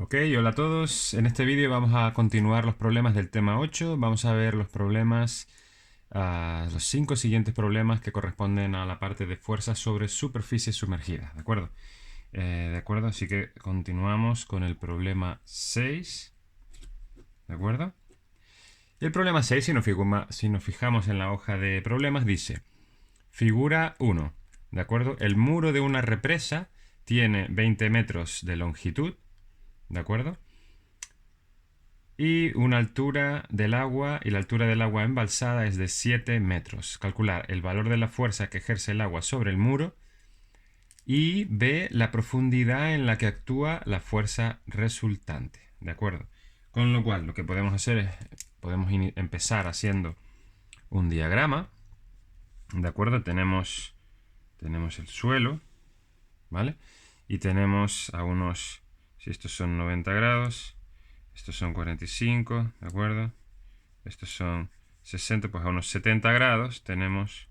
Ok, hola a todos. En este vídeo vamos a continuar los problemas del tema 8. Vamos a ver los problemas, los 5 siguientes problemas que corresponden a la parte de fuerzas sobre superficie sumergida. ¿De acuerdo? ¿De acuerdo? Así que continuamos con el problema 6. ¿De acuerdo? Y el problema 6, si nos fijamos en la hoja de problemas, dice: figura 1. ¿De acuerdo? El muro de una represa tiene 20 metros de longitud. ¿De acuerdo? Y una altura del agua, y la altura del agua embalsada es de 7 metros. Calcular el valor de la fuerza que ejerce el agua sobre el muro y B, la profundidad en la que actúa la fuerza resultante. ¿De acuerdo? Con lo cual, lo que podemos hacer es, podemos empezar haciendo un diagrama. ¿De acuerdo? Tenemos el suelo, ¿vale? Y tenemos a unos, si estos son 90 grados, estos son 45, ¿de acuerdo? Estos son 60, pues a unos 70 grados tenemos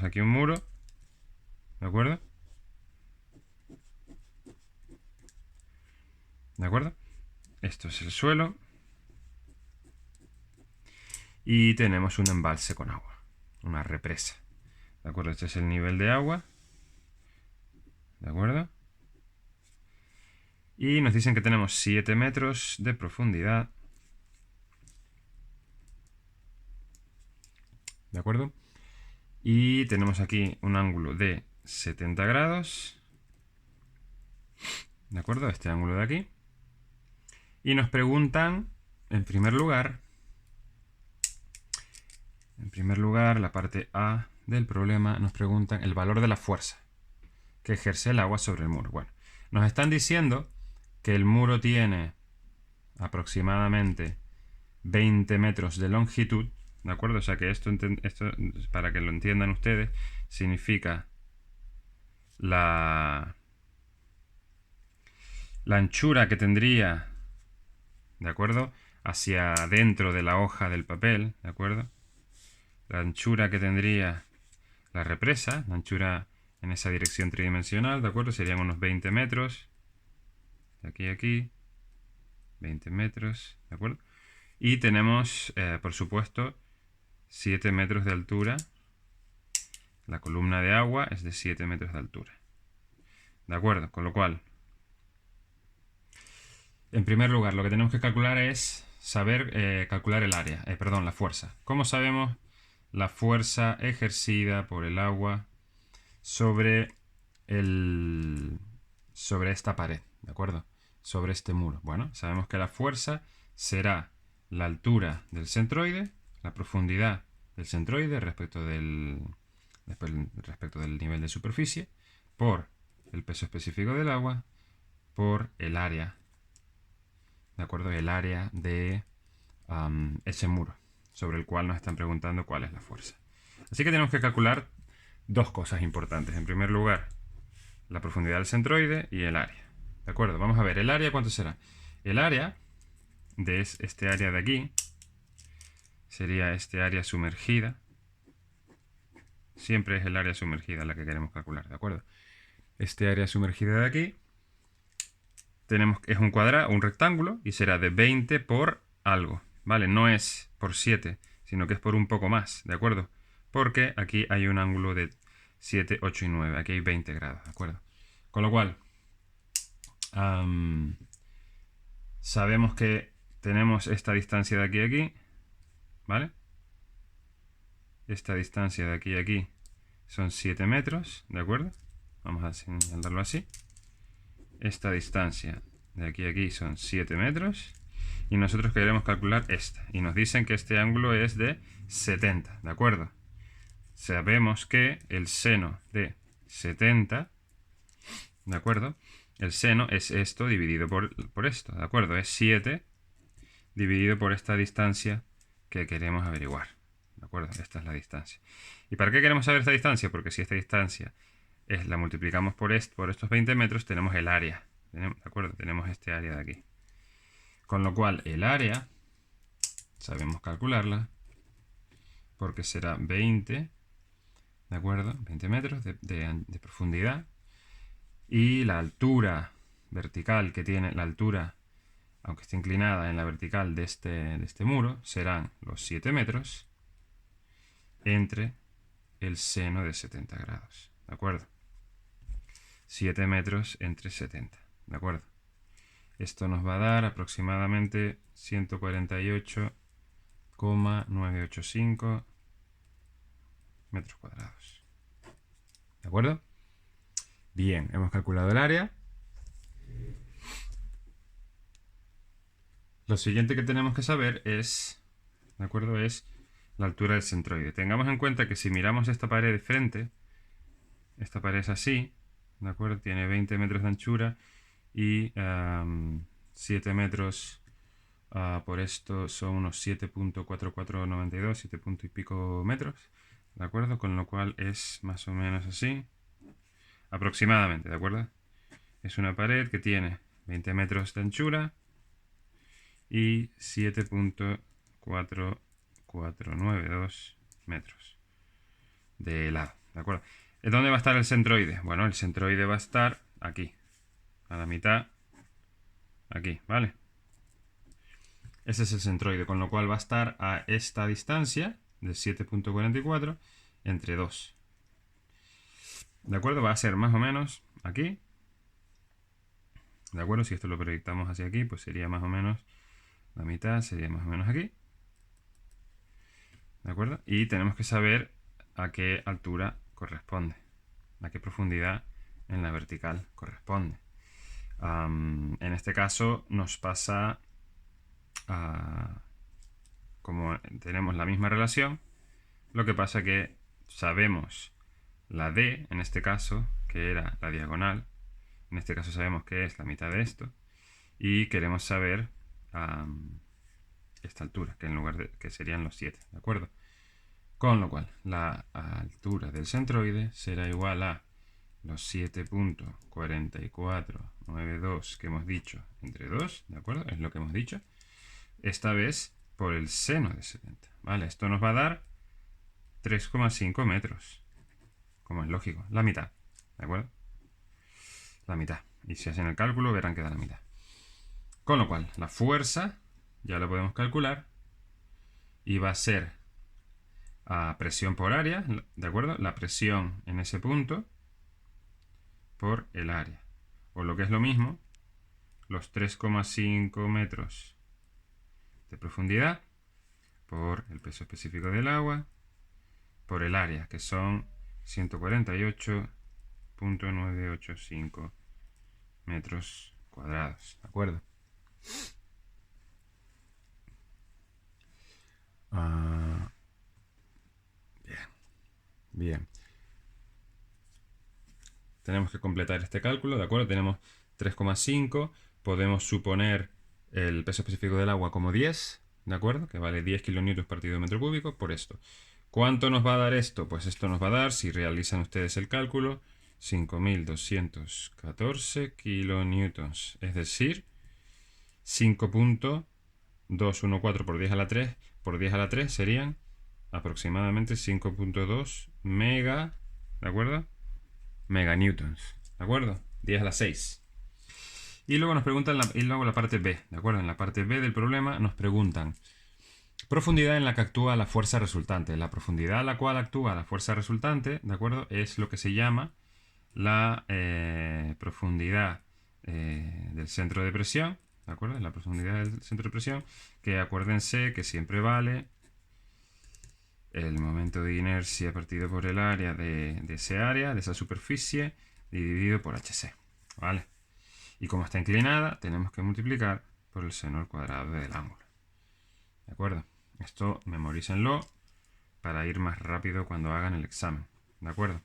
aquí un muro, ¿de acuerdo? ¿De acuerdo? Esto es el suelo y tenemos un embalse con agua, una represa, ¿de acuerdo? Este es el nivel de agua, ¿de acuerdo? Y nos dicen que tenemos 7 metros de profundidad, ¿de acuerdo? Y tenemos aquí un ángulo de 70 grados, ¿de acuerdo? Este ángulo de aquí. Y nos preguntan, en primer lugar, la parte A del problema, nos preguntan el valor de la fuerza que ejerce el agua sobre el muro. Bueno, nos están diciendo que el muro tiene aproximadamente 20 metros de longitud, ¿de acuerdo? O sea que esto, para que lo entiendan ustedes, significa la anchura que tendría, ¿de acuerdo? Hacia dentro de la hoja del papel, ¿de acuerdo? La anchura que tendría la represa, la anchura en esa dirección tridimensional, ¿de acuerdo? Serían unos 20 metros, de aquí a aquí, 20 metros, ¿de acuerdo? Y tenemos, por supuesto, 7 metros de altura. La columna de agua es de 7 metros de altura. ¿De acuerdo? Con lo cual, en primer lugar, lo que tenemos que calcular es saber calcular el área, perdón, la fuerza. ¿Cómo sabemos la fuerza ejercida por el agua sobre sobre esta pared? ¿De acuerdo? Sobre este muro. Bueno, sabemos que la fuerza será la altura del centroide, la profundidad del centroide respecto del nivel de superficie, por el peso específico del agua, por el área, ¿de acuerdo? El área de ese muro sobre el cual nos están preguntando cuál es la fuerza. Así que tenemos que calcular dos cosas importantes. En primer lugar, la profundidad del centroide y el área. ¿De acuerdo? Vamos a ver, ¿el área cuánto será? El área de este área de aquí sería este área sumergida. Siempre es el área sumergida la que queremos calcular, ¿de acuerdo? Este área sumergida de aquí es un cuadrado, un rectángulo, y será de 20 por algo, ¿vale? No es por 7, sino que es por un poco más, ¿de acuerdo? Porque aquí hay un ángulo de 7, 8 y 9. Aquí hay 20 grados, ¿de acuerdo? Con lo cual, sabemos que tenemos esta distancia de aquí a aquí, ¿vale? Esta distancia de aquí a aquí son 7 metros, ¿de acuerdo? Vamos a señalarlo así. Esta distancia de aquí a aquí son 7 metros. Y nosotros queremos calcular esta. Y nos dicen que este ángulo es de 70, ¿de acuerdo? Sabemos que el seno de 70, ¿de acuerdo? El seno es esto dividido por esto, ¿de acuerdo? Es 7 dividido por esta distancia que queremos averiguar, ¿de acuerdo? Esta es la distancia. ¿Y para qué queremos saber esta distancia? Porque si esta distancia la multiplicamos por estos 20 metros, tenemos el área, ¿de acuerdo? Tenemos este área de aquí. Con lo cual, el área, sabemos calcularla, porque será 20, ¿de acuerdo? 20 metros de profundidad. Y la altura vertical que tiene la altura, aunque esté inclinada en la vertical de este muro, serán los 7 metros entre el seno de 70 grados. ¿De acuerdo? 7 metros entre 70. ¿De acuerdo? Esto nos va a dar aproximadamente 148,985 metros cuadrados. ¿De acuerdo? Bien, hemos calculado el área. Lo siguiente que tenemos que saber es, ¿de acuerdo? Es la altura del centroide. Tengamos en cuenta que si miramos esta pared de frente, esta pared es así, ¿de acuerdo? Tiene 20 metros de anchura y 7 metros por esto son unos 7.4492, 7 punto y pico metros, ¿de acuerdo? Con lo cual es más o menos así, aproximadamente, ¿de acuerdo? Es una pared que tiene 20 metros de anchura y 7.4492 metros de lado, ¿de acuerdo? ¿Dónde va a estar el centroide? Bueno, el centroide va a estar aquí, a la mitad, aquí, ¿vale? Ese es el centroide, con lo cual va a estar a esta distancia de 7.44 entre 2. ¿De acuerdo? Va a ser más o menos aquí. ¿De acuerdo? Si esto lo proyectamos hacia aquí, pues sería más o menos la mitad, sería más o menos aquí. ¿De acuerdo? Y tenemos que saber a qué altura corresponde, a qué profundidad en la vertical corresponde. En este caso nos pasa, como tenemos la misma relación, lo que pasa que sabemos la D, en este caso, que era la diagonal, en este caso sabemos que es la mitad de esto, y queremos saber esta altura, que en lugar de que serían los 7, ¿de acuerdo? Con lo cual, la altura del centroide será igual a los 7.4492 que hemos dicho entre 2, ¿de acuerdo? Es lo que hemos dicho. Esta vez por el seno de 70, ¿vale? Esto nos va a dar 3,5 metros, como es lógico, la mitad, ¿de acuerdo? La mitad. Y si hacen el cálculo verán que da la mitad. Con lo cual, la fuerza ya la podemos calcular y va a ser a presión por área, ¿de acuerdo? La presión en ese punto por el área. O lo que es lo mismo, los 3,5 metros de profundidad por el peso específico del agua por el área, que son 148,985 metros cuadrados, ¿de acuerdo? Bien. Tenemos que completar este cálculo, ¿de acuerdo? Tenemos 3,5, podemos suponer el peso específico del agua como 10, ¿de acuerdo? Que vale 10 kilonewtons partido metro cúbico por esto. ¿Cuánto nos va a dar esto? Pues esto nos va a dar, si realizan ustedes el cálculo, 5.214 kilonewtons, es decir, 5.214 por 10 a la 3 por 10 a la 3 serían aproximadamente 5.2 mega, ¿de acuerdo? Meganewtons, ¿de acuerdo? 10 a la 6. Y luego nos preguntan, y luego la parte B, ¿de acuerdo? En la parte B del problema nos preguntan profundidad en la que actúa la fuerza resultante. La profundidad a la cual actúa la fuerza resultante, ¿de acuerdo? Es lo que se llama la profundidad del centro de presión, ¿de acuerdo? La profundidad del centro de presión, que acuérdense que siempre vale el momento de inercia partido por el área de ese área, de esa superficie, dividido por hc, ¿vale? Y como está inclinada, tenemos que multiplicar por el seno al cuadrado del ángulo, ¿de acuerdo? Esto memorícenlo para ir más rápido cuando hagan el examen, ¿de acuerdo?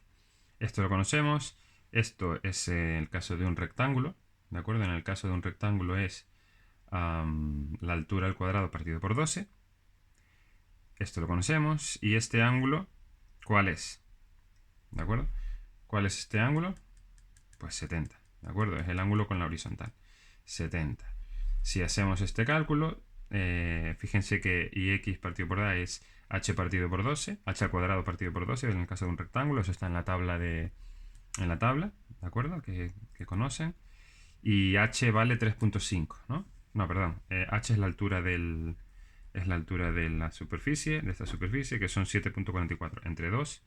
Esto lo conocemos. Esto es el caso de un rectángulo, ¿de acuerdo? En el caso de un rectángulo es la altura al cuadrado partido por 12. Esto lo conocemos. Y este ángulo, ¿cuál es? ¿De acuerdo? ¿Cuál es este ángulo? Pues 70, ¿de acuerdo? Es el ángulo con la horizontal. 70. Si hacemos este cálculo, fíjense que ix partido por a es h partido por 12, h al cuadrado partido por 12, en el caso de un rectángulo, eso está en la tabla, ¿de acuerdo? Que conocen. y h vale 3.5, ¿no? No, perdón, h es la altura del... Es la altura de la superficie, de esta superficie, que son 7.44 entre 2,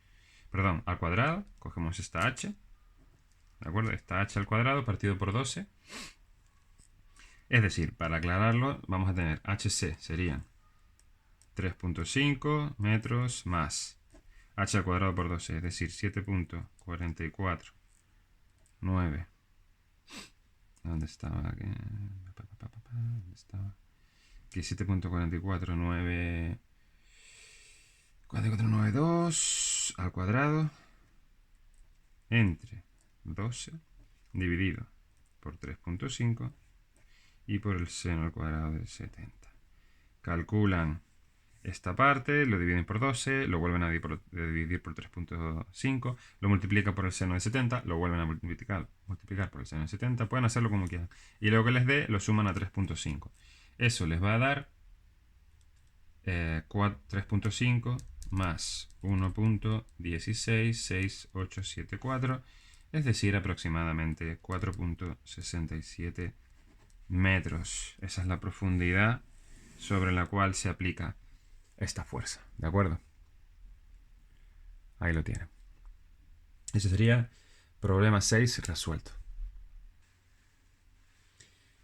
perdón, al cuadrado, cogemos esta h, ¿de acuerdo? Esta h al cuadrado partido por 12. Es decir, para aclararlo, vamos a tener hc serían 3.5 metros más h al cuadrado por 12, es decir, 7.449. ¿Dónde estaba? ¿Dónde estaba? Aquí 7.449... 4492 al cuadrado entre 12 dividido por 3.5 y por el seno al cuadrado de 70. Calculan esta parte, lo dividen por 12, lo vuelven a dividir por 3.5, lo multiplican por el seno de 70, lo vuelven a multiplicar por el seno de 70, pueden hacerlo como quieran. Y luego que les dé, lo suman a 3.5. Eso les va a dar 3.5 más 1.166874, es decir, aproximadamente 4.67 metros. Esa es la profundidad sobre la cual se aplica esta fuerza, ¿de acuerdo? Ahí lo tienen. Ese sería problema 6 resuelto.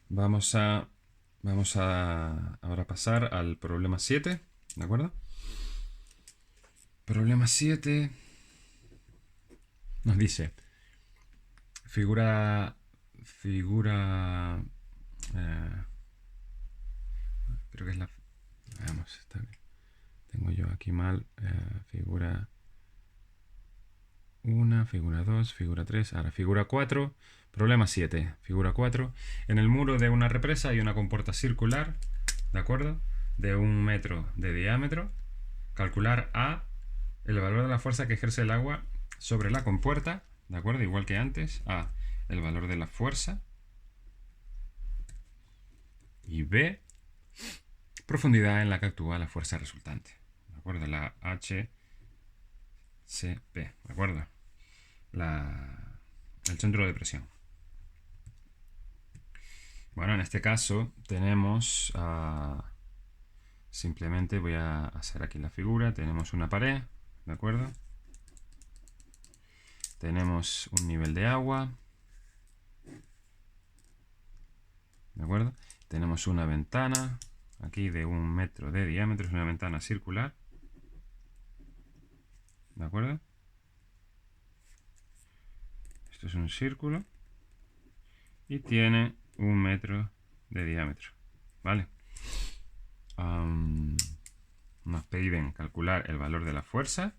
Vamos a ahora pasar al problema 7, ¿de acuerdo? Problema 7 nos dice figura creo que es la... Veamos, tengo yo aquí mal. Figura 1, figura 2, figura 3, ahora figura 4. Problema 7, figura 4. En el muro de una represa hay una compuerta circular, ¿de acuerdo? De 1 metro de diámetro. Calcular A, el valor de la fuerza que ejerce el agua sobre la compuerta, ¿de acuerdo? Igual que antes. A, el valor de la fuerza. Y B, profundidad en la que actúa la fuerza resultante, ¿de acuerdo? La HCP, ¿de acuerdo? El centro de presión. Bueno, en este caso tenemos... simplemente voy a hacer aquí la figura. Tenemos una pared, ¿de acuerdo? Tenemos un nivel de agua, ¿de acuerdo? Tenemos una ventana aquí de 1 metro de diámetro, es una ventana circular, ¿de acuerdo? Esto es un círculo y tiene 1 metro de diámetro, ¿vale? Nos piden calcular el valor de la fuerza,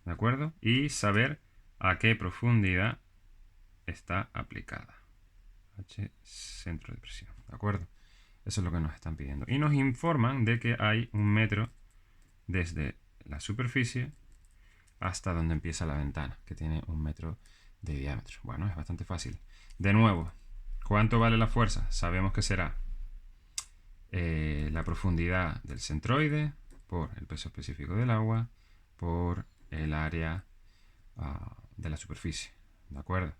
¿de acuerdo? Y saber a qué profundidad está aplicada. H, centro de presión, ¿de acuerdo? Eso es lo que nos están pidiendo. Y nos informan de que hay 1 metro desde la superficie hasta donde empieza la ventana, que tiene 1 metro de diámetro. Bueno, es bastante fácil. De nuevo, ¿cuánto vale la fuerza? Sabemos que será la profundidad del centroide por el peso específico del agua por el área de la superficie, ¿de acuerdo?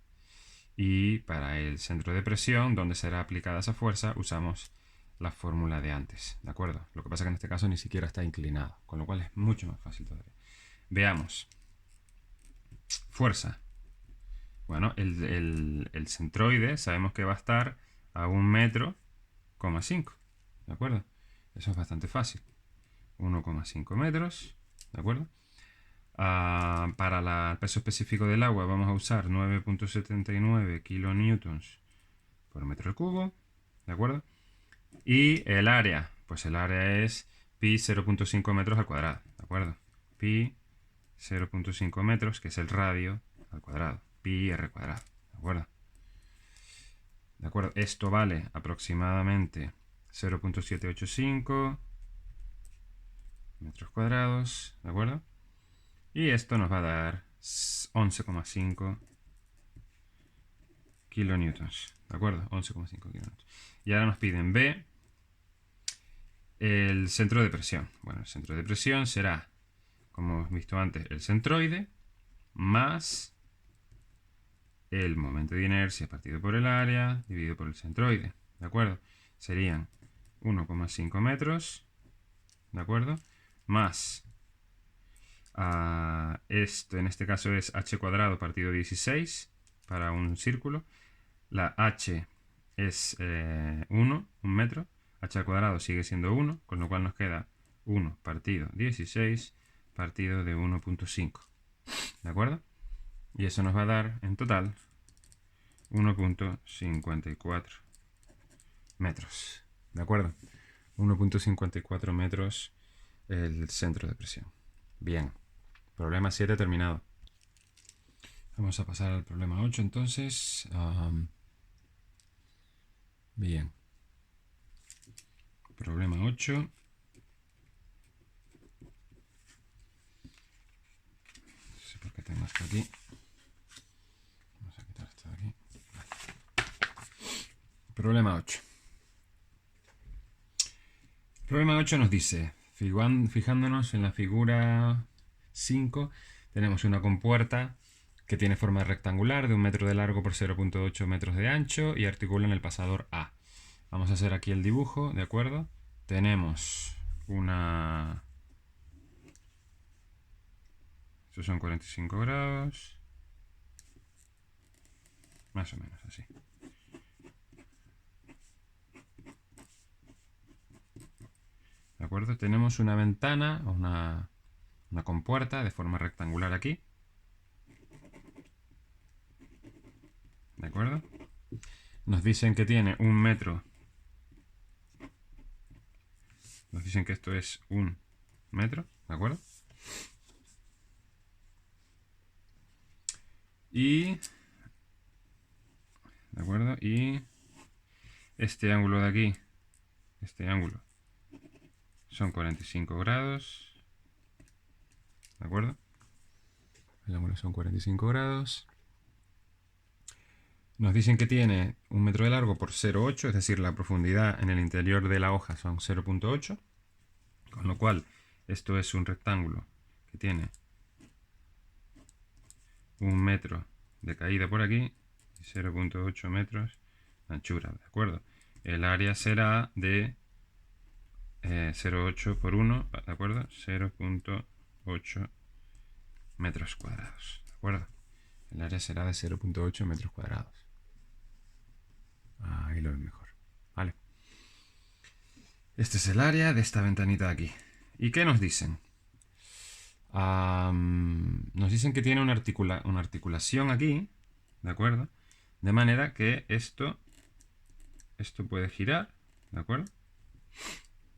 Y para el centro de presión, donde será aplicada esa fuerza, usamos la fórmula de antes, ¿de acuerdo? Lo que pasa es que en este caso ni siquiera está inclinado, con lo cual es mucho más fácil todavía. Veamos. Fuerza. Bueno, el centroide sabemos que va a estar a 1 metro, 5, ¿de acuerdo? Eso es bastante fácil. 1,5 metros, ¿de acuerdo? Para el peso específico del agua vamos a usar 9.79 kilonewtons por metro cubo, ¿de acuerdo? Y el área, pues el área es pi 0.5 metros al cuadrado, ¿de acuerdo? Pi 0.5 metros, que es el radio al cuadrado, pi r cuadrado, ¿de acuerdo? ¿De acuerdo? Esto vale aproximadamente 0.785 metros cuadrados, ¿de acuerdo? Y esto nos va a dar 11,5 kilonewtons, ¿de acuerdo? 11,5 kilonewtons. Y ahora nos piden B, el centro de presión. Bueno, el centro de presión será, como hemos visto antes, el centroide más el momento de inercia partido por el área dividido por el centroide, ¿de acuerdo? Serían 1,5 metros, ¿de acuerdo? Más esto, en este caso es h cuadrado partido 16 para un círculo. La h es 1 metro. H al cuadrado sigue siendo 1, con lo cual nos queda 1 partido 16 partido de 1,5. ¿De acuerdo? Y eso nos va a dar en total 1,54 metros. ¿De acuerdo? 1,54 metros el centro de presión. Bien. Problema 7 terminado. Vamos a pasar al problema 8 entonces. Bien. Problema 8. No sé por qué tengo esto aquí. Vamos a quitar esto de aquí. Problema 8. Problema 8 nos dice, fijándonos en la figura 5, tenemos una compuerta que tiene forma rectangular de 1 metro de largo por 0,8 metros de ancho y articula en el pasador A. Vamos a hacer aquí el dibujo, ¿de acuerdo? Tenemos una... Estos son 45 grados. Más o menos así. ¿De acuerdo? Tenemos una ventana, una compuerta de forma rectangular aquí. ¿De acuerdo? Nos dicen que tiene 1 metro. Nos dicen que esto es 1 metro, ¿de acuerdo? Y... ¿De acuerdo? Y este ángulo de aquí, este ángulo, son 45 grados. ¿De acuerdo? El ángulo son 45 grados. Nos dicen que tiene 1 metro de largo por 0,8, es decir, la profundidad en el interior de la hoja son 0,8. Con lo cual, esto es un rectángulo que tiene 1 metro de caída por aquí y 0,8 metros de anchura, ¿de acuerdo? El área será de 0,8 por 1, ¿de acuerdo? 0,8 metros cuadrados, ¿de acuerdo? El área será de 0,8 metros cuadrados. Ahí lo ven mejor, ¿vale? Este es el área de esta ventanita de aquí. ¿Y qué nos dicen? Nos dicen que tiene una articulación aquí, ¿de acuerdo? De manera que esto puede girar, ¿de acuerdo?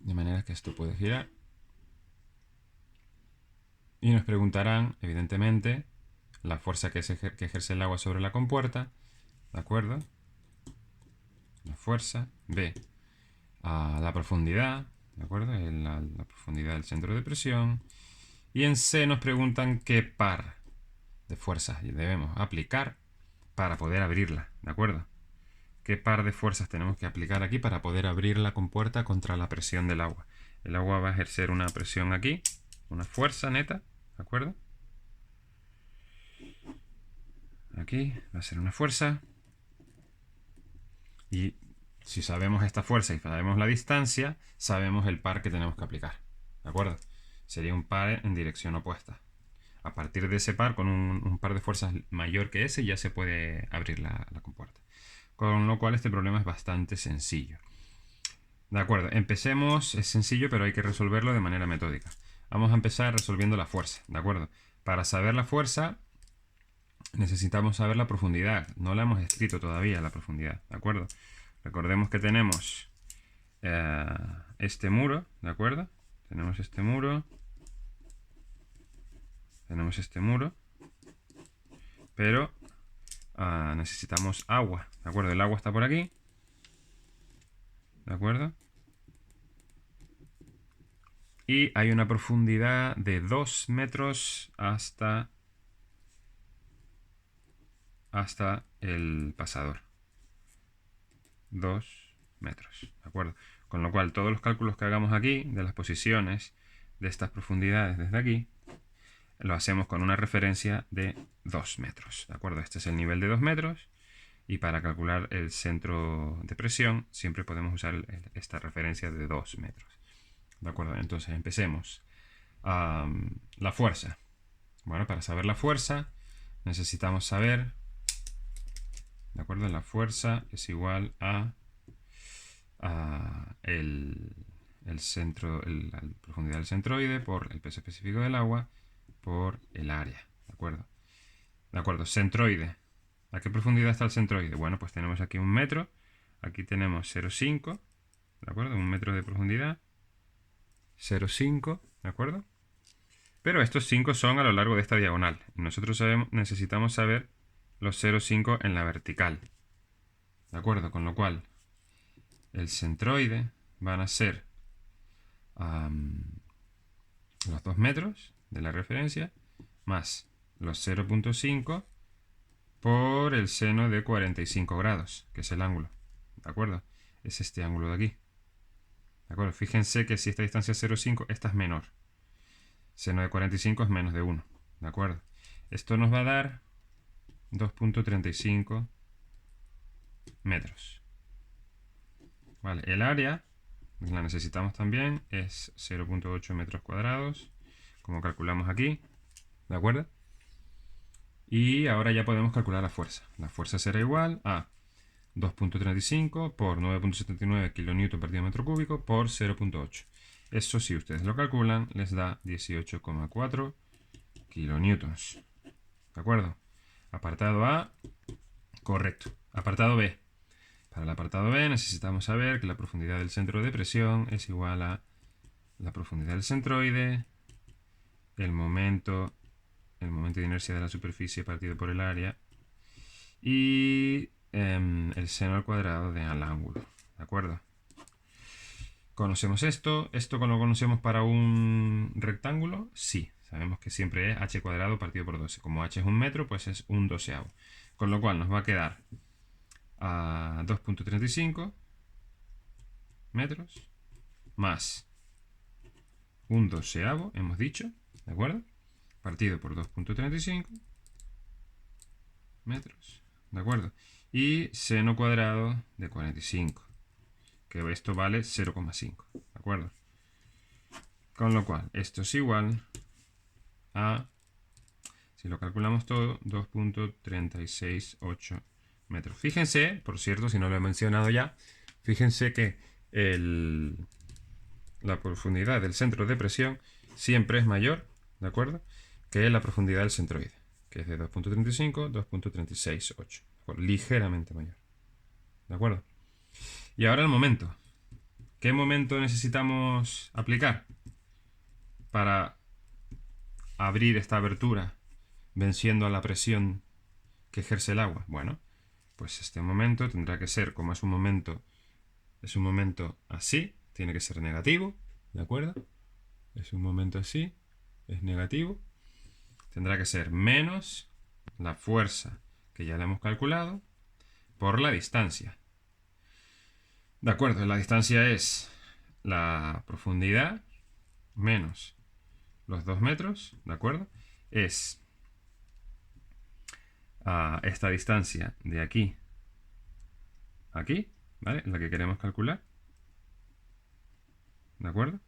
De manera que esto puede girar. Y nos preguntarán, evidentemente, la fuerza que ejerce el agua sobre la compuerta, ¿de acuerdo? La fuerza, B, la profundidad, ¿de acuerdo? La profundidad del centro de presión. Y en C nos preguntan qué par de fuerzas debemos aplicar para poder abrirla, ¿de acuerdo? ¿Qué par de fuerzas tenemos que aplicar aquí para poder abrir la compuerta contra la presión del agua? El agua va a ejercer una presión aquí, una fuerza neta, ¿de acuerdo? Aquí va a ser una fuerza. Y si sabemos esta fuerza y sabemos la distancia, sabemos el par que tenemos que aplicar, ¿de acuerdo? Sería un par en dirección opuesta. A partir de ese par, con un par de fuerzas mayor que ese, ya se puede abrir la compuerta. Con lo cual este problema es bastante sencillo. De acuerdo, empecemos, es sencillo, pero hay que resolverlo de manera metódica. Vamos a empezar resolviendo la fuerza, ¿de acuerdo? Para saber la fuerza, necesitamos saber la profundidad. No la hemos escrito todavía, la profundidad, ¿de acuerdo? Recordemos que tenemos este muro, ¿de acuerdo? Tenemos este muro. Tenemos este muro. Pero necesitamos agua, ¿de acuerdo? El agua está por aquí, ¿de acuerdo? Y hay una profundidad de 2 metros hasta el pasador. 2 metros, ¿de acuerdo? Con lo cual todos los cálculos que hagamos aquí de las posiciones de estas profundidades desde aquí lo hacemos con una referencia de 2 metros. ¿De acuerdo? Este es el nivel de 2 metros. Y para calcular el centro de presión, siempre podemos usar esta referencia de 2 metros. ¿De acuerdo? Entonces empecemos. La fuerza. Bueno, para saber la fuerza, necesitamos saber, ¿de acuerdo? La fuerza es igual a el centro, la profundidad del centroide por el peso específico del agua por el área. ¿De acuerdo? De acuerdo, centroide. ¿A qué profundidad está el centroide? Bueno, pues tenemos aquí 1 metro. Aquí tenemos 0,5. ¿De acuerdo? 1 metro de profundidad. 0,5. ¿De acuerdo? Pero estos 5 son a lo largo de esta diagonal. Nosotros necesitamos saber los 0,5 en la vertical. ¿De acuerdo? Con lo cual, el centroide van a ser los 2 metros de la referencia más los 0,5 por el seno de 45 grados, que es el ángulo. ¿De acuerdo? Es este ángulo de aquí. ¿De acuerdo? Fíjense que si esta distancia es 0,5, esta es menor. Seno de 45 es menos de 1. ¿De acuerdo? Esto nos va a dar 2,35 metros. Vale, el área, la necesitamos también, es 0,8 metros cuadrados, como calculamos aquí. ¿De acuerdo? Y ahora ya podemos calcular la fuerza. La fuerza será igual a 2,35 por 9,79 kN por metro cúbico por 0,8. Eso, si ustedes lo calculan, les da 18,4 kilonewtons. ¿De acuerdo? Apartado A, correcto. Apartado B. Para el apartado B necesitamos saber que la profundidad del centro de presión es igual a la profundidad del centroide, el momento de inercia de la superficie partido por el área y el seno al cuadrado del ángulo. ¿De acuerdo? ¿Conocemos esto? ¿Esto lo conocemos para un rectángulo? Sí. Sabemos que siempre es h cuadrado partido por 12. Como h es 1 metro, pues es 1/12. Con lo cual nos va a quedar a 2,35 metros más 1/12, hemos dicho. ¿De acuerdo? Partido por 2,35 metros. ¿De acuerdo? Y seno cuadrado de 45. Que esto vale 0,5. ¿De acuerdo? Con lo cual, esto es igual a, si lo calculamos todo, 2,368 metros. Fíjense, por cierto, si no lo he mencionado ya, fíjense que la profundidad del centro de presión siempre es mayor, ¿de acuerdo?, que la profundidad del centroide, que es de 2,35, 2,368. Ligeramente mayor. ¿De acuerdo? Y ahora el momento. ¿Qué momento necesitamos aplicar para abrir esta abertura venciendo a la presión que ejerce el agua? Bueno, pues este momento tendrá que ser, como es un momento así, tiene que ser negativo, ¿de acuerdo? Es un momento así, es negativo. Tendrá que ser menos la fuerza que ya le hemos calculado por la distancia. De acuerdo, la distancia es la profundidad menos los 2 metros, ¿de acuerdo? Es esta distancia de aquí a aquí, ¿vale? La que queremos calcular. ¿De acuerdo?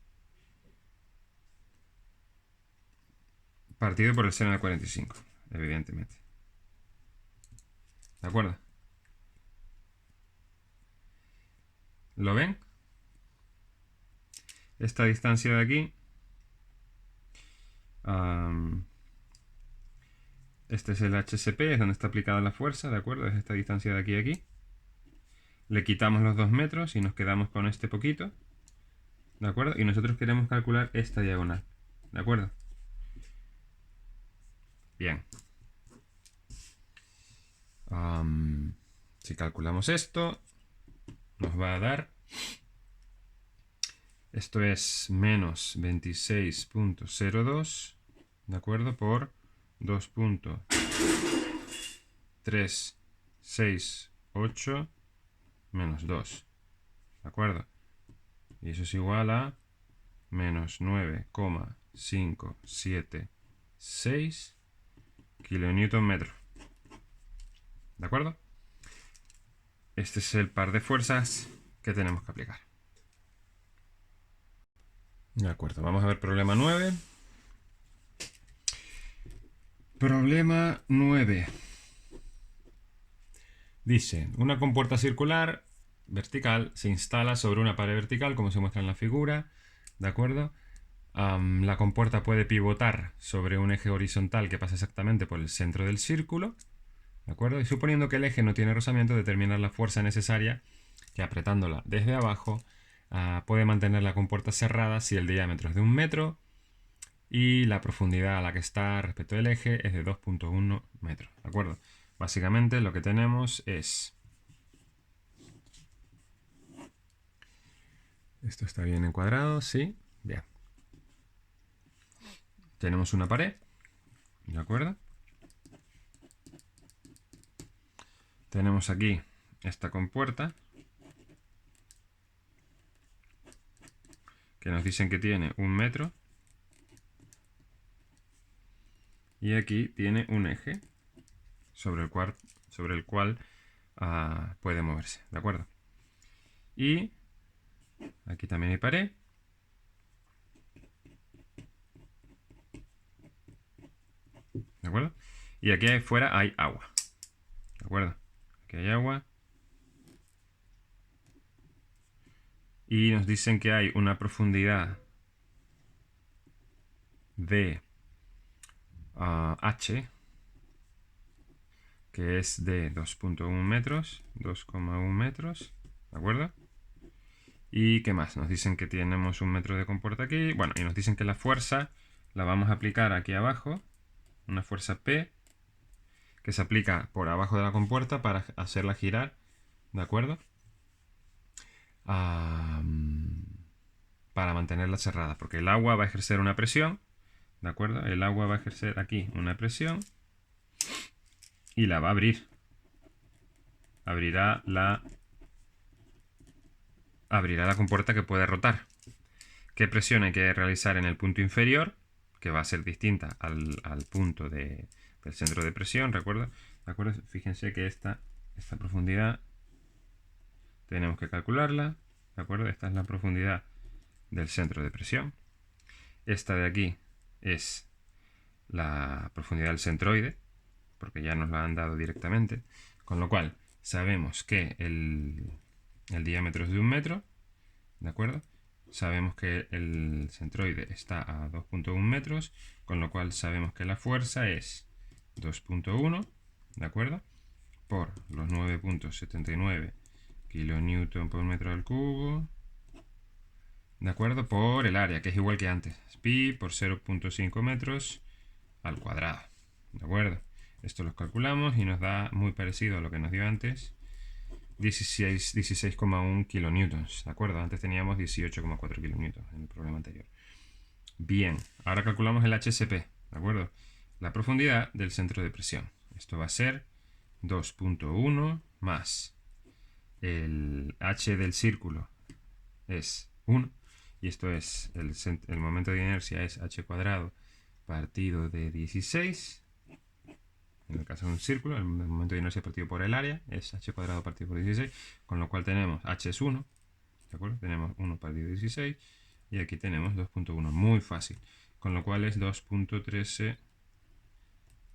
Partido por el seno de 45, evidentemente. ¿De acuerdo? ¿Lo ven? Esta distancia de aquí, este es el HSP, es donde está aplicada la fuerza, ¿de acuerdo? Es esta distancia de aquí a aquí. Le quitamos los 2 metros y nos quedamos con este poquito, ¿de acuerdo? Y nosotros queremos calcular esta diagonal, ¿de acuerdo? Bien. Si calculamos esto, nos va a dar, esto es menos 26,02, ¿de acuerdo? Por 2,368 menos 2, ¿de acuerdo? Y eso es igual a menos 9,577 6 kilonewton metro. ¿De acuerdo? Este es el par de fuerzas que tenemos que aplicar. De acuerdo, vamos a ver problema 9. Problema 9. Dice, una compuerta circular vertical se instala sobre una pared vertical, como se muestra en la figura. ¿De acuerdo? La compuerta puede pivotar sobre un eje horizontal que pasa exactamente por el centro del círculo. ¿De acuerdo? Y suponiendo que el eje no tiene rozamiento, determinar la fuerza necesaria que apretándola desde abajo puede mantener la compuerta cerrada si el diámetro es de 1 metro y la profundidad a la que está respecto del eje es de 2.1 metros. ¿De acuerdo? Básicamente lo que tenemos es... Esto está bien encuadrado, ¿sí? Bien. Tenemos una pared, ¿de acuerdo? Tenemos aquí esta compuerta que nos dicen que tiene 1 metro. Y aquí tiene un eje sobre el cual puede moverse, ¿de acuerdo? Y aquí también hay pared. ¿De acuerdo? Y aquí afuera hay agua. ¿De acuerdo? Aquí hay agua. Y nos dicen que hay una profundidad de H, que es de 2.1 metros, 2,1 metros, ¿de acuerdo? ¿Y qué más? Nos dicen que tenemos 1 metro de compuerta aquí. Bueno, y nos dicen que la fuerza la vamos a aplicar aquí abajo. Una fuerza P que se aplica por abajo de la compuerta para hacerla girar, ¿de acuerdo? Para mantenerla cerrada, porque el agua va a ejercer una presión, ¿de acuerdo? El agua va a ejercer aquí una presión y la va a abrir. Abrirá la compuerta que puede rotar. ¿Qué presión hay que realizar en el punto inferior? Que va a ser distinta al punto del centro de presión, ¿recuerdo? ¿De acuerdo? Fíjense que esta profundidad tenemos que calcularla, ¿de acuerdo? Esta es la profundidad del centro de presión. Esta de aquí es la profundidad del centroide, porque ya nos la han dado directamente, con lo cual sabemos que el diámetro es de 1 metro, ¿de acuerdo? Sabemos que el centroide está a 2.1 metros, con lo cual sabemos que la fuerza es 2.1, ¿de acuerdo? Por los 9.79 kilonewton por metro al cubo, ¿de acuerdo? Por el área, que es igual que antes, pi por 0.5 metros al cuadrado, ¿de acuerdo? Esto lo calculamos y nos da muy parecido a lo que nos dio antes, 16,1 kilonewtons, ¿de acuerdo? Antes teníamos 18,4 kilonewtons en el problema anterior. Bien, ahora calculamos el HSP, ¿de acuerdo? La profundidad del centro de presión. Esto va a ser 2.1 más el H del círculo es 1 y esto es el momento de inercia es H cuadrado partido de 16. En el caso de un círculo, el momento de inercia partido por el área es h cuadrado partido por 16, con lo cual tenemos h es 1, ¿de acuerdo? Tenemos 1 partido 16 y aquí tenemos 2.1, muy fácil, con lo cual es 2.13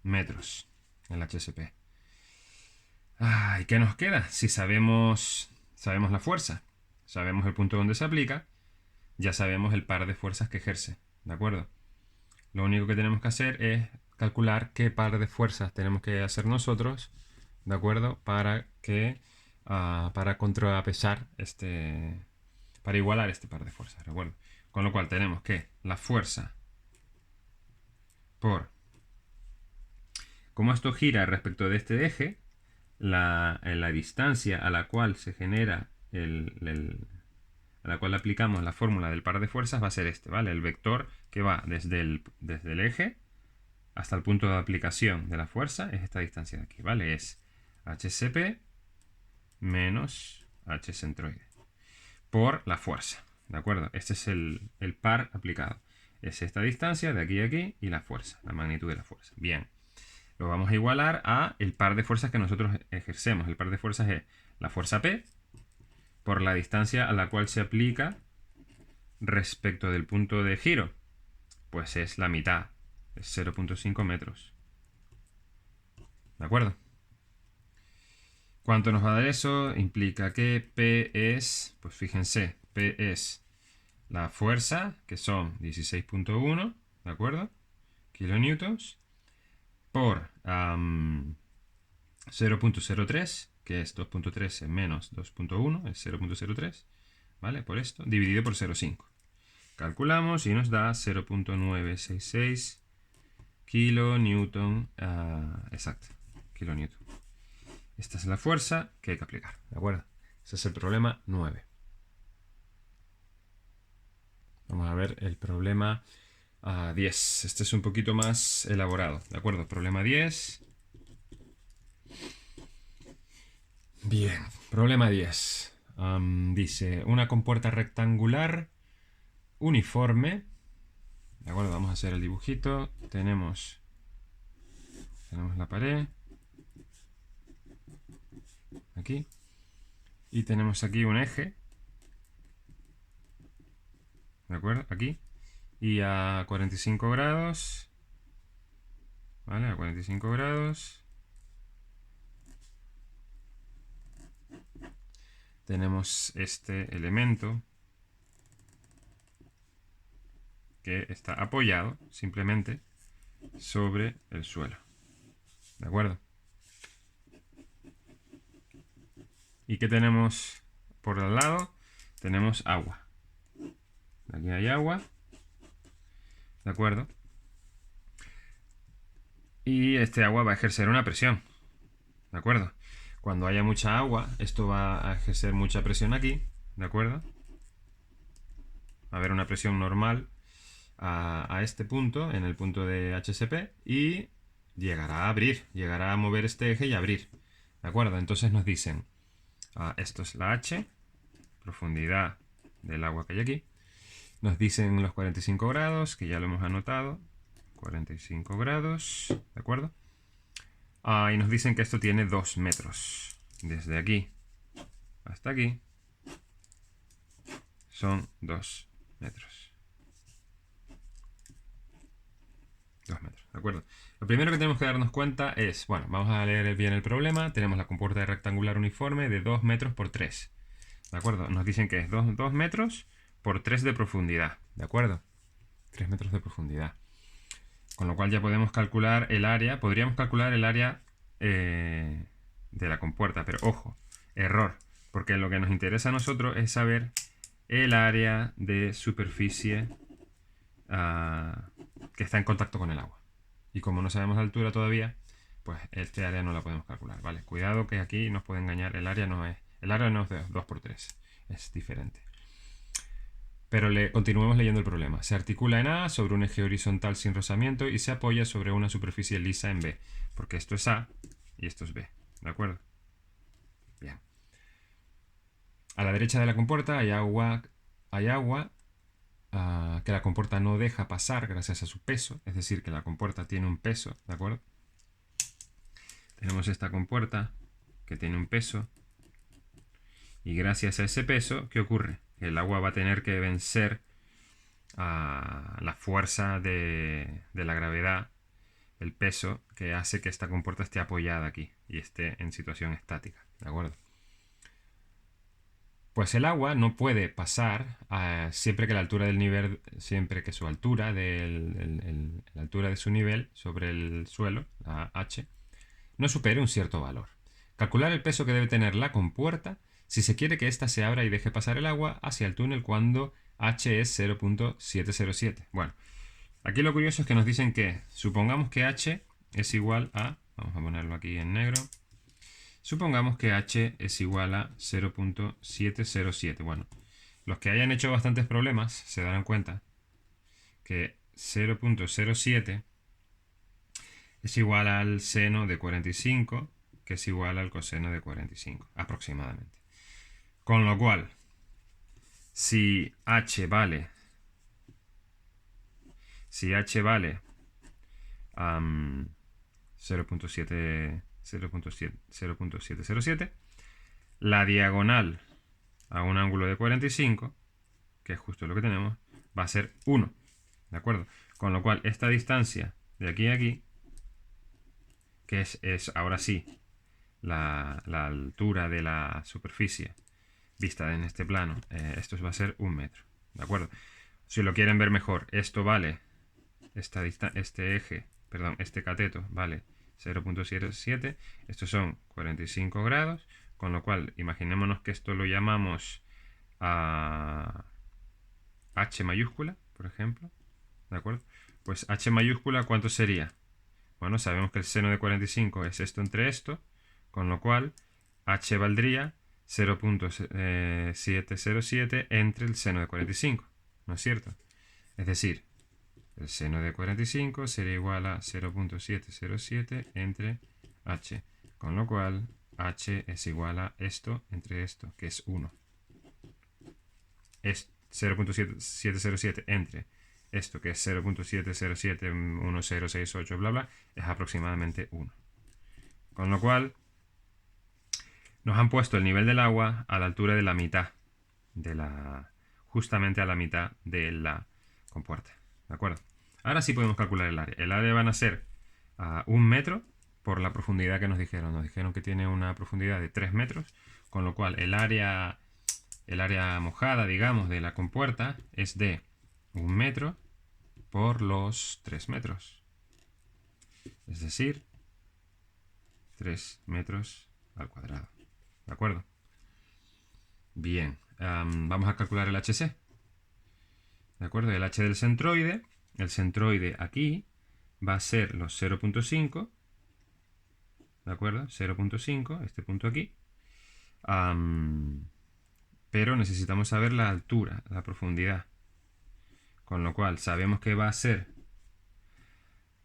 metros el HSP. ¿Y qué nos queda? Si sabemos la fuerza, sabemos el punto donde se aplica, ya sabemos el par de fuerzas que ejerce, ¿de acuerdo? Lo único que tenemos que hacer es calcular qué par de fuerzas tenemos que hacer nosotros, ¿de acuerdo? Para contrapesar para igualar este par de fuerzas, ¿de acuerdo? Con lo cual tenemos que la fuerza por, como esto gira respecto de este eje, la distancia a la cual se genera a la cual aplicamos la fórmula del par de fuerzas va a ser este, ¿vale? El vector que va desde el eje hasta el punto de aplicación de la fuerza es esta distancia de aquí, ¿vale? Es HSP menos H centroide por la fuerza, ¿de acuerdo? Este es el par aplicado. es esta distancia de aquí a aquí y la fuerza, la magnitud de la fuerza. Bien, lo vamos a igualar a el par de fuerzas que nosotros ejercemos. El par de fuerzas es la fuerza P por la distancia a la cual se aplica respecto del punto de giro. Pues es la mitad, es 0,5 metros. ¿De acuerdo? ¿Cuánto nos va a dar eso? Implica que P es, pues fíjense, P es la fuerza, que son 16,1, ¿de acuerdo? Kilonewtons, por 0,03, que es 2,3 menos 2,1, es 0,03, ¿vale? Por esto, dividido por 0,5. Calculamos y nos da 0,966 kilonewton, exacto, kilonewton. Esta es la fuerza que hay que aplicar, ¿de acuerdo? Ese es el problema 9. Vamos a ver el problema 10. Este es un poquito más elaborado, ¿de acuerdo? Problema 10. Bien, problema 10. Dice, una compuerta rectangular uniforme. ¿De acuerdo? Vamos a hacer el dibujito. Tenemos la pared. Aquí. Y tenemos aquí un eje. ¿De acuerdo? Aquí. Y a 45 grados. ¿Vale? A 45 grados. Tenemos este elemento que está apoyado simplemente sobre el suelo. ¿De acuerdo? ¿Y qué tenemos por el lado? Tenemos agua. Aquí hay agua. ¿De acuerdo? Y este agua va a ejercer una presión. ¿De acuerdo? Cuando haya mucha agua, esto va a ejercer mucha presión aquí. ¿De acuerdo? Va a haber una presión normal a este punto, en el punto de HSP, y llegará a abrir, llegará a mover este eje y abrir. ¿De acuerdo? Entonces nos dicen, esto es la H, profundidad del agua que hay aquí. Nos dicen los 45 grados, que ya lo hemos anotado. 45 grados, ¿de acuerdo? Y nos dicen que esto tiene 2 metros. Desde aquí hasta aquí son 2 metros. 2 metros, ¿de acuerdo? Lo primero que tenemos que darnos cuenta es, bueno, vamos a leer bien el problema. Tenemos la compuerta rectangular uniforme de 2 metros por 3. ¿De acuerdo? Nos dicen que es 2 metros por 3 de profundidad. ¿De acuerdo? 3 metros de profundidad. Con lo cual ya podemos calcular el área. Podríamos calcular el área de la compuerta. Pero ojo, error. Porque lo que nos interesa a nosotros es saber el área de superficie que está en contacto con el agua. Y como no sabemos la altura todavía, pues este área no la podemos calcular. ¿Vale? Cuidado que aquí nos puede engañar. El área no es de 2 por 3. Es diferente. Pero continuemos leyendo el problema. Se articula en A sobre un eje horizontal sin rozamiento y se apoya sobre una superficie lisa en B. Porque esto es A y esto es B. ¿De acuerdo? Bien. A la derecha de la compuerta hay agua que la compuerta no deja pasar gracias a su peso. Es decir, que la compuerta tiene un peso. ¿De acuerdo? Tenemos esta compuerta que tiene un peso. Y gracias a ese peso, ¿qué ocurre? El agua va a tener que vencer a la fuerza de la gravedad, el peso que hace que esta compuerta esté apoyada aquí y esté en situación estática. ¿De acuerdo? Pues el agua no puede pasar siempre que la altura del nivel, siempre que su altura, la altura de su nivel sobre el suelo, la H, no supere un cierto valor. Calcular el peso que debe tener la compuerta si se quiere que ésta se abra y deje pasar el agua hacia el túnel cuando H es 0,707. Bueno, aquí lo curioso es que nos dicen que supongamos que H es igual a, vamos a ponerlo aquí en negro, supongamos que H es igual a 0,707. Bueno, los que hayan hecho bastantes problemas se darán cuenta que 0,07 es igual al seno de 45, que es igual al coseno de 45, aproximadamente. Con lo cual, si H vale Si h vale 0.707, la diagonal a un ángulo de 45, que es justo lo que tenemos, va a ser 1. ¿De acuerdo? Con lo cual, esta distancia de aquí a aquí, que es ahora sí la altura de la superficie vista en este plano, esto va a ser 1 metro. ¿De acuerdo? Si lo quieren ver mejor, esto vale, este cateto vale 0.07, estos son 45 grados, con lo cual imaginémonos que esto lo llamamos a H mayúscula, por ejemplo. ¿De acuerdo? Pues H mayúscula, ¿cuánto sería? Bueno, sabemos que el seno de 45 es esto entre esto, con lo cual H valdría 0.707 entre el seno de 45, ¿no es cierto? Es decir, el seno de 45 sería igual a 0.707 entre H, con lo cual H es igual a esto entre esto, que es 1. Es 0.707 entre esto, que es 0.7071068, bla bla, es aproximadamente 1. Con lo cual, nos han puesto el nivel del agua a la altura de la mitad, justamente a la mitad de la compuerta. ¿De acuerdo? Ahora sí podemos calcular el área. El área van a ser 1 metro por la profundidad que nos dijeron. Nos dijeron que tiene una profundidad de 3 metros, con lo cual el área mojada, digamos, de la compuerta es de 1 metro por los 3 metros. Es decir, 3 metros al cuadrado. ¿De acuerdo? Bien, vamos a calcular el HC. ¿De acuerdo? El H del centroide. El centroide aquí va a ser los 0.5. ¿De acuerdo? 0.5, este punto aquí. Pero necesitamos saber la altura, la profundidad. Con lo cual sabemos que va a ser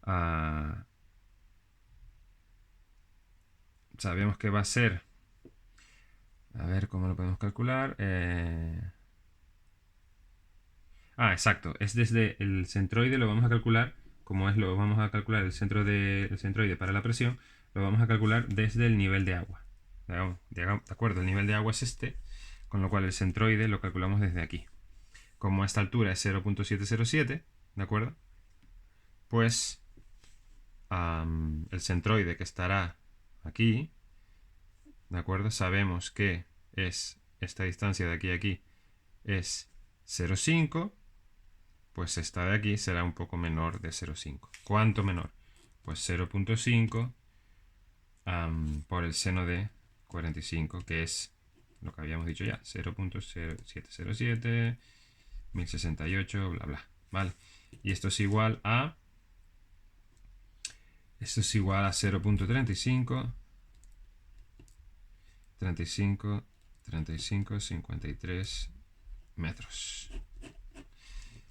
a ver cómo lo podemos calcular. Exacto, es desde el centroide, lo vamos a calcular, vamos a calcular el centroide para la presión, lo vamos a calcular desde el nivel de agua. ¿De acuerdo? El nivel de agua es este, con lo cual el centroide lo calculamos desde aquí. Como esta altura es 0.707, ¿de acuerdo? Pues el centroide que estará aquí, ¿de acuerdo? Sabemos que es esta distancia de aquí a aquí es 0,5, pues esta de aquí será un poco menor de 0,5. ¿Cuánto menor? Pues 0.5 por el seno de 45, que es lo que habíamos dicho ya, 0.0707, 1068, bla bla, ¿vale? Y esto es igual a 0.35, 53 metros.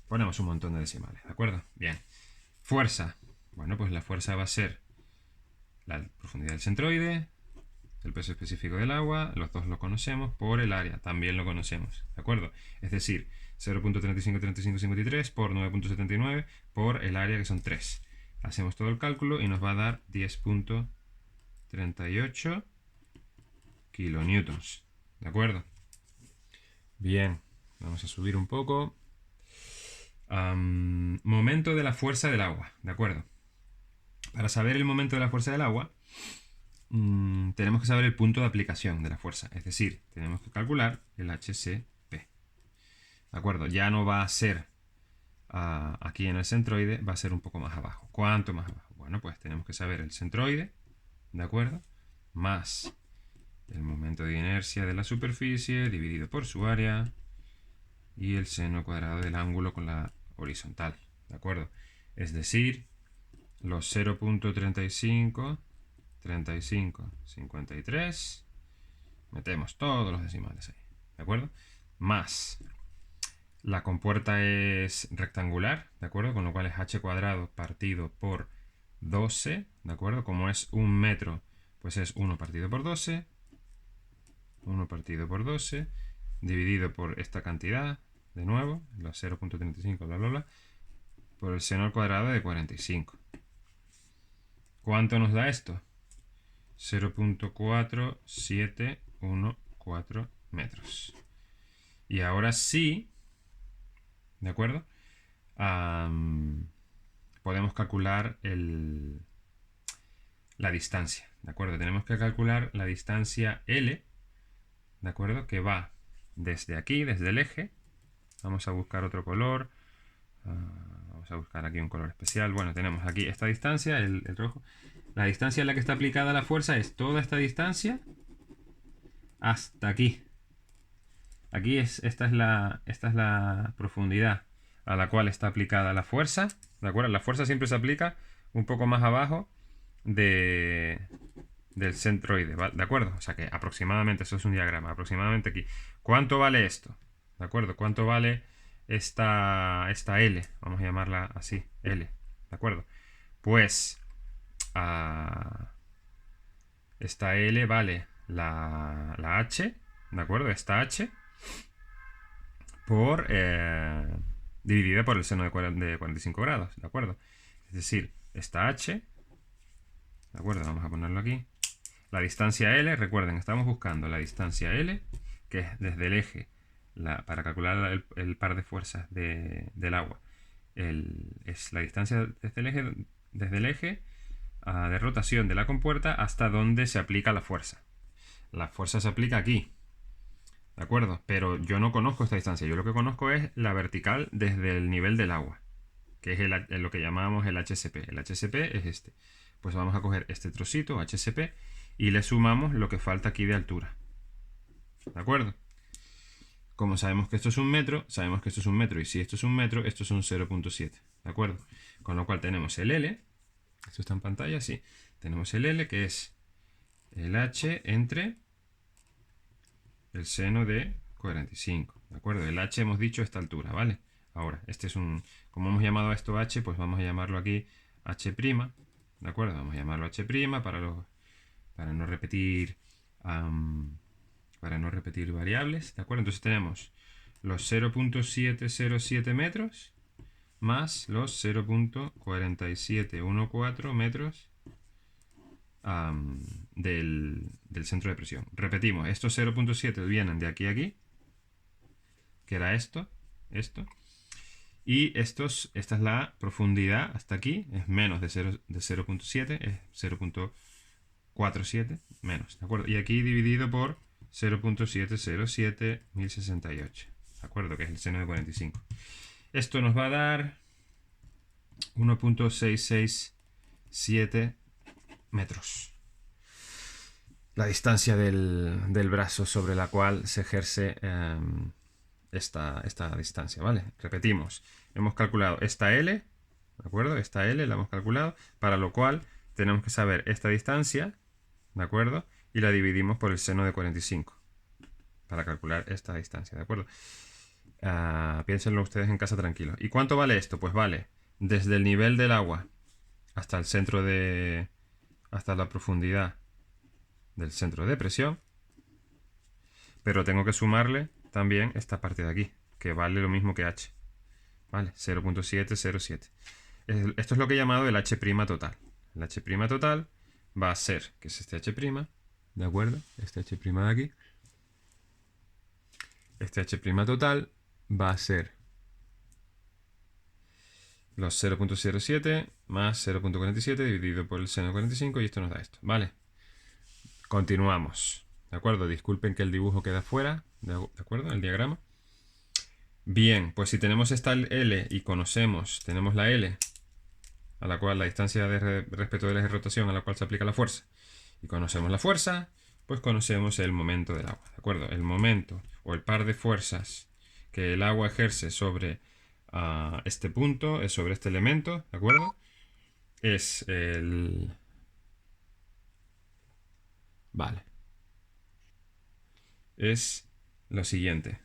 Ponemos un montón de decimales, ¿de acuerdo? Bien. Fuerza. Bueno, pues la fuerza va a ser la profundidad del centroide, el peso específico del agua, los dos lo conocemos, por el área, también lo conocemos, ¿de acuerdo? Es decir, 0.353553 por 9.79 por el área, que son 3. Hacemos todo el cálculo y nos va a dar 10.38 kilonewtons, ¿de acuerdo? Bien, vamos a subir un poco. Momento de la fuerza del agua, ¿de acuerdo? Para saber el momento de la fuerza del agua, tenemos que saber el punto de aplicación de la fuerza. Es decir, tenemos que calcular el HCP. ¿De acuerdo? Ya no va a ser aquí en el centroide, va a ser un poco más abajo. ¿Cuánto más abajo? Bueno, pues tenemos que saber el centroide, ¿de acuerdo? Más el momento de inercia de la superficie dividido por su área y el seno cuadrado del ángulo con la horizontal, ¿de acuerdo? Es decir, los 0.35, 35, 53, metemos todos los decimales ahí, ¿de acuerdo? Más, la compuerta es rectangular, ¿de acuerdo? Con lo cual es h cuadrado partido por 12, ¿de acuerdo? Como es 1 metro, pues es 1 partido por 12, 1 partido por 12, dividido por esta cantidad, de nuevo, los 0.35, bla, bla, bla, por el seno al cuadrado de 45. ¿Cuánto nos da esto? 0.4714 metros. Y ahora sí, ¿de acuerdo? Podemos calcular la distancia, ¿de acuerdo? Tenemos que calcular la distancia L, ¿de acuerdo? Que va desde aquí, desde el eje. Vamos a buscar otro color. Vamos a buscar aquí un color especial. Bueno, tenemos aquí esta distancia, el rojo. La distancia en la que está aplicada la fuerza es toda esta distancia hasta aquí. Aquí esta es la profundidad a la cual está aplicada la fuerza. ¿De acuerdo? La fuerza siempre se aplica un poco más abajo del centroide, ¿de acuerdo? O sea que aproximadamente, eso es un diagrama, aproximadamente aquí. ¿Cuánto vale esto? ¿De acuerdo? ¿Cuánto vale esta L? Vamos a llamarla así, L. ¿De acuerdo? Pues esta L vale la H, ¿de acuerdo? Esta H por dividida por el seno de 45 grados, ¿de acuerdo? Es decir, esta H, ¿de acuerdo? Vamos a ponerlo aquí. La distancia L, recuerden, estamos buscando la distancia L, que es desde el eje, para calcular el par de fuerzas del agua. Es la distancia desde el eje de rotación de la compuerta hasta donde se aplica la fuerza. La fuerza se aplica aquí, ¿de acuerdo? Pero yo no conozco esta distancia. Yo lo que conozco es la vertical desde el nivel del agua, que es lo que llamamos el HSP. El HSP es este. Pues vamos a coger este trocito, HSP, y le sumamos lo que falta aquí de altura. ¿De acuerdo? Como sabemos que esto es un metro, sabemos que esto es un metro. Y si esto es un metro, esto es un 0.7. ¿De acuerdo? Con lo cual tenemos el L. Esto está en pantalla, sí. Tenemos el L, que es el H entre el seno de 45. ¿De acuerdo? El H hemos dicho esta altura, ¿vale? Ahora, este es como hemos llamado a esto H, pues vamos a llamarlo aquí H'. ¿De acuerdo? Vamos a llamarlo H' para no repetir variables, ¿de acuerdo? Entonces tenemos los 0.707 metros más los 0.4714 metros del centro de presión. Repetimos, estos 0.7 vienen de aquí a aquí, que era esto. Y esta es la profundidad hasta aquí, es menos de 0.7, es 0.47 menos, ¿de acuerdo? Y aquí dividido por 0.707.1068, ¿de acuerdo? Que es el seno de 45. Esto nos va a dar 1.667 metros. La distancia del brazo sobre la cual se ejerce esta distancia, ¿vale? Repetimos, hemos calculado esta L, ¿de acuerdo? Esta L la hemos calculado, para lo cual tenemos que saber esta distancia, ¿de acuerdo? Y la dividimos por el seno de 45 para calcular esta distancia, ¿de acuerdo? Piénsenlo ustedes en casa tranquilos. ¿Y cuánto vale esto? Pues vale desde el nivel del agua hasta el centro hasta la profundidad del centro de presión, pero tengo que sumarle también esta parte de aquí, que vale lo mismo que H, ¿vale? 0.707. Esto es lo que he llamado el H' total. El H' total va a ser, que es este H', ¿de acuerdo? Este H' de aquí. Este H' total va a ser los 0.07 más 0.47 dividido por el seno de 45 y esto nos da esto, ¿vale? Continuamos, ¿de acuerdo? Disculpen que el dibujo queda fuera, ¿de acuerdo? El diagrama. Bien, pues si tenemos esta L y tenemos la L, a la cual la distancia respecto del eje de rotación a la cual se aplica la fuerza, y conocemos la fuerza, pues conocemos el momento del agua, ¿de acuerdo? El momento o el par de fuerzas que el agua ejerce sobre este punto, sobre este elemento, ¿de acuerdo? Es Vale. Es lo siguiente.